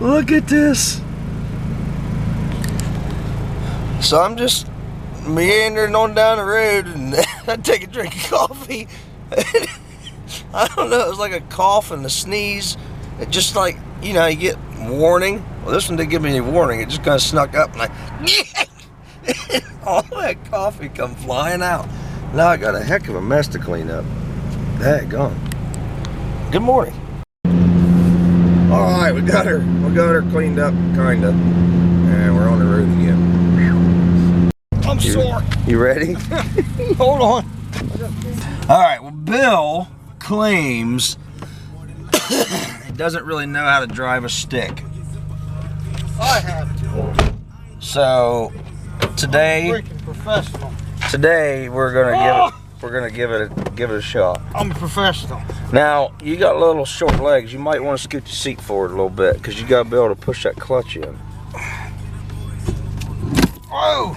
Look at this. So I'm just meandering on down the road and I take a drink of coffee. I don't know, it was like a cough and a sneeze. It just like, you know, you get warning. Well, this one didn't give me any warning. It just kind of snuck up and all that coffee come flying out. Now I got a heck of a mess to clean up. Daggone. Good morning. All right, we got her cleaned up, kinda, and we're on the road again. I'm sore. You ready? Hold on. All right. Well, Bill claims he doesn't really know how to drive a stick. I have to. So today, Freaking professional. Today we're gonna give it a shot. I'm a professional. Now you got little short legs. You might want to scoot your seat forward a little bit because you got to be able to push that clutch in. Oh!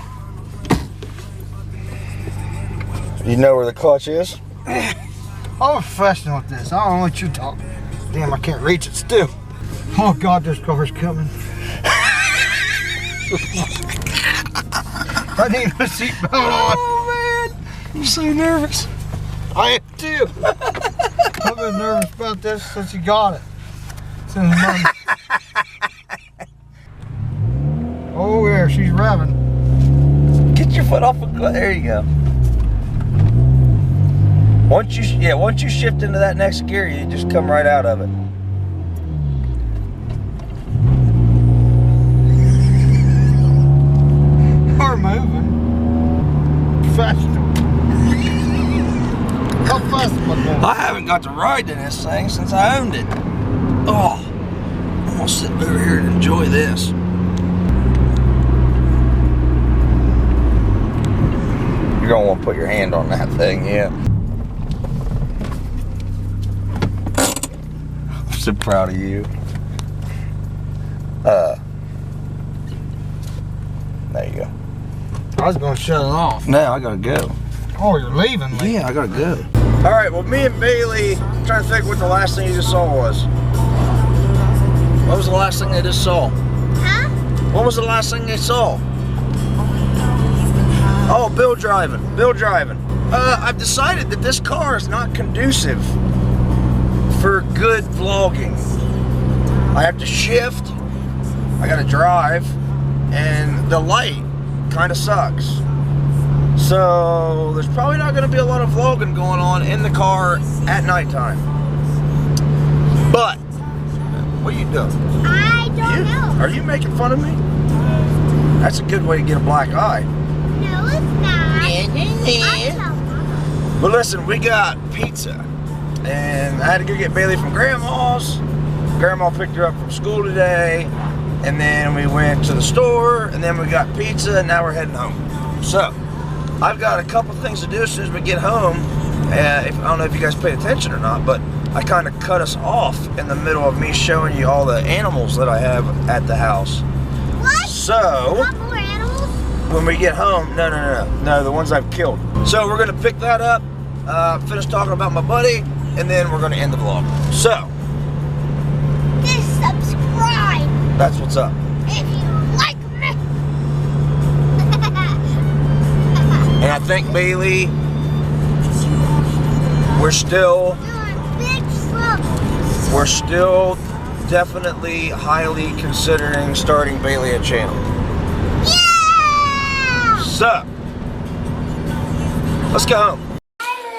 You know where the clutch is? I'm a professional at this. I don't know what you talk. Damn, I can't reach it still. Oh God, this cover's coming. I need a seatbelt on. Oh man, I'm so nervous. I am too. I've been nervous about this since you got it. Since Monday. Oh yeah, she's revving. Get your foot off the clutch. There you go. Once you shift into that next gear, you just come right out of it. We're moving. Professional. How fast am I going? I haven't got to ride in this thing since I owned it. Oh, I'm gonna sit over here and enjoy this. You're gonna want to put your hand on that thing, yeah. I'm so proud of you. There you go. I was gonna shut it off. Now I gotta go. Oh, you're leaving me. Yeah, I gotta go. All right, well, me and Bailey, I'm trying to think what the last thing you just saw was. What was the last thing they just saw? Huh? What was the last thing they saw? Oh, Bill driving. I've decided that this car is not conducive for good vlogging. I have to shift, I gotta drive, and the light kind of sucks. So there's probably not going to be a lot of vlogging going on in the car at nighttime. But what are you doing? I don't know. Are you making fun of me? That's a good way to get a black eye. No, it's not. I'm so But listen, we got pizza, and I had to go get Bailey from Grandma's. Grandma picked her up from school today, and then we went to the store, and then we got pizza, and now we're heading home. So I've got a couple things to do as soon as we get home. I don't know if you guys paid attention or not, but I kind of cut us off in the middle of me showing you all the animals that I have at the house. What? So, What more animals? when we get home, no, the ones I've killed. So we're gonna pick that up, finish talking about my buddy, and then we're gonna end the vlog. So, Just subscribe that's what's up. if you like me. And I think Bailey, we're still Doing big slumps. We're still definitely highly considering starting Bailey a channel. Yeah! So, let's go home.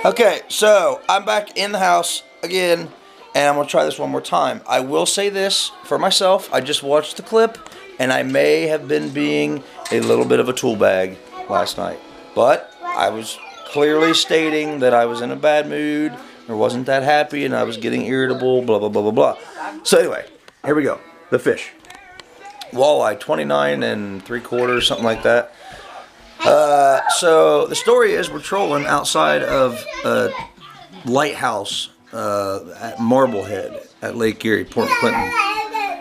Okay, so I'm back in the house again, and I'm gonna try this one more time. I will say this for myself, I just watched the clip, and I may have been being a little bit of a tool bag last night. But I was clearly stating that I was in a bad mood, or wasn't that happy, and I was getting irritable, blah, blah, blah, blah, blah. So anyway, here we go. The fish. Walleye, 29 3/4, something like that. So the story is we're trolling outside of a lighthouse at Marblehead at Lake Erie, Port Clinton.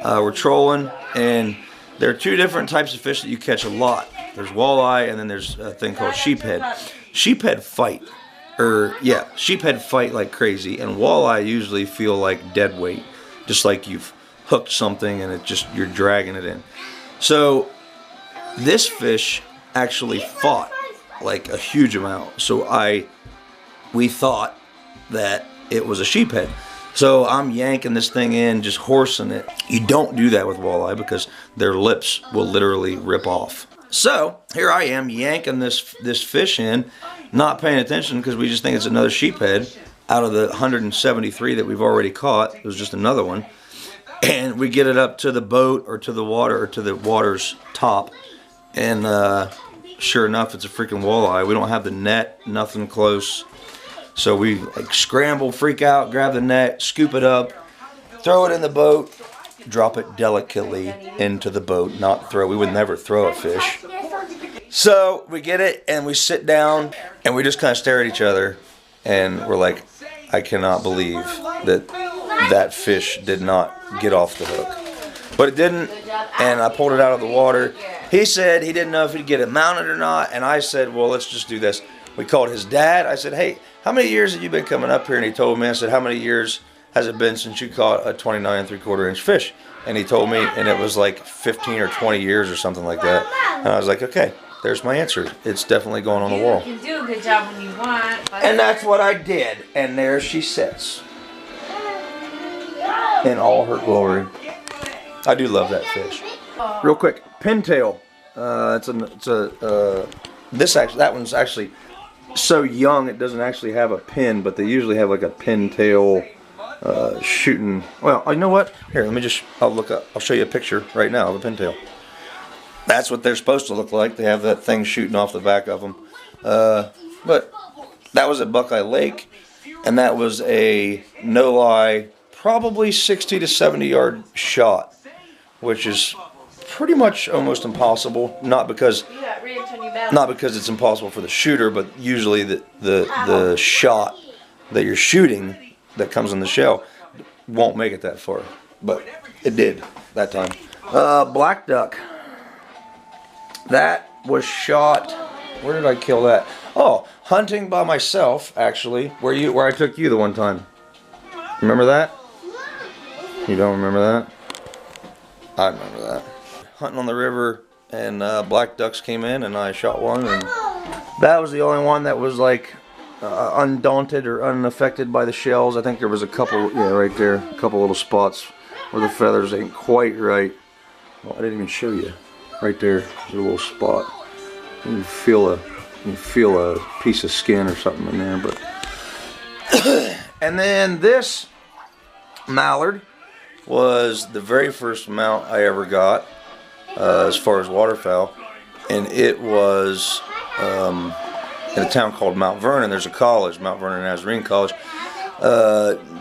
We're trolling, and there are two different types of fish that you catch a lot. There's walleye, and then there's a thing called sheephead. Sheephead fight. Sheephead fight like crazy, and walleye usually feel like dead weight, just like you've hooked something and you're dragging it in. So this fish actually fought like a huge amount. So we thought that it was a sheephead. So I'm yanking this thing in, just horsing it. You don't do that with walleye because their lips will literally rip off. So here I am yanking this fish in, not paying attention because we just think it's another sheephead. Out of the 173 that we've already caught, it was just another one. And we get it up to the boat or to the water or to the water's top. And sure enough, it's a freaking walleye. We don't have the net, nothing close. So we like scramble, freak out, grab the net, scoop it up, throw it in the boat, drop it delicately into the boat, not throw. We would never throw a fish. So we get it and we sit down and we just kind of stare at each other and we're like, I cannot believe that fish did not get off the hook. But it didn't, and I pulled it out of the water. He said he didn't know if he'd get it mounted or not, and I said, well, let's just do this. We called his dad. I said, hey, how many years have you been coming up here? And he told me. I said, how many years has it been since you caught a 29 3/4 inch fish? And he told me, and it was like 15 or 20 years or something like that. And I was like, okay, there's my answer. It's definitely going on the wall. You can do a good job when you want. And that's what I did. And there she sits in all her glory. I do love that fish. Real quick, pintail. That one's actually so young it doesn't actually have a pin, but they usually have like a pintail shooting. Well, you know what? Here, I'll show you a picture right now of a pintail. That's what they're supposed to look like. They have that thing shooting off the back of them. But that was at Buckeye Lake, and that was a no lie, probably 60 to 70 yard shot, which is pretty much almost impossible. Not because it's impossible for the shooter, but usually the shot that you're shooting that comes in the shell won't make it that far. But it did that time. Black duck. That was shot. Where did I kill that? Oh, hunting by myself, actually. Where I took you the one time. Remember that? You don't remember that? I remember that. Hunting on the river, and black ducks came in, and I shot one, and that was the only one that was like undaunted or unaffected by the shells. I think there was a couple, yeah, right there, a couple little spots where the feathers ain't quite right. Well, I didn't even show you. Right there, there's a little spot. You can feel a piece of skin or something in there, but. And then this mallard was the very first mount I ever got as far as waterfowl, and it was in a town called Mount Vernon. There's a college, Mount Vernon Nazarene College.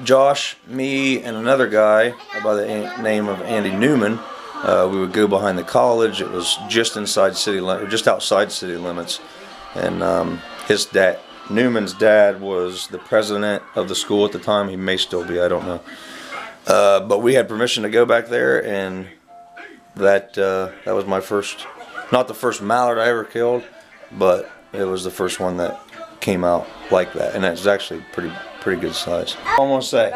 Josh, me, and another guy by the name of Andy Newman. We would go behind the college. It was just outside city limits, and his dad, Newman's dad, was the president of the school at the time. He may still be, I don't know. But we had permission to go back there, and that was my first, not the first mallard I ever killed, but it was the first one that came out like that, and it's actually pretty good size. Almost say.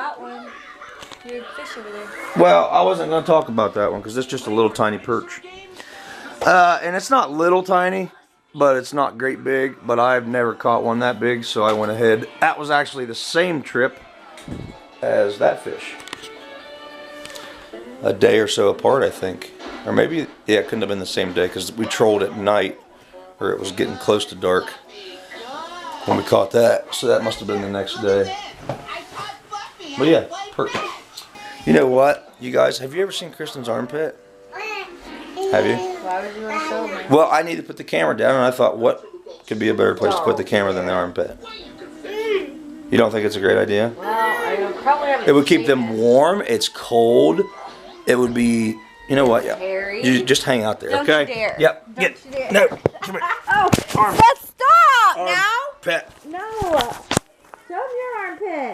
Well, I wasn't going to talk about that one because it's just a little tiny perch. And it's not little tiny, but it's not great big. But I've never caught one that big, so I went ahead. That was actually the same trip as that fish. A day or so apart, I think. Or maybe, yeah, it couldn't have been the same day because we trolled at night, or it was getting close to dark when we caught that. So that must have been the next day. But yeah, perch. You know what, you guys, have you ever seen Kristen's armpit? Have you? Why would you want to show me? Well, I need to put the camera down, and I thought, what could be a better place to put the camera than the armpit? You don't think it's a great idea? Well, I probably haven't. It would keep them warm. It's cold. It would be, you know what? Yeah. Harry. You just hang out there, Don't okay? you dare. Yep. Don't Get. you dare. No. Come here. Oh, Arm. Seth, stop Arm. now. Pet. No. Show me your armpit.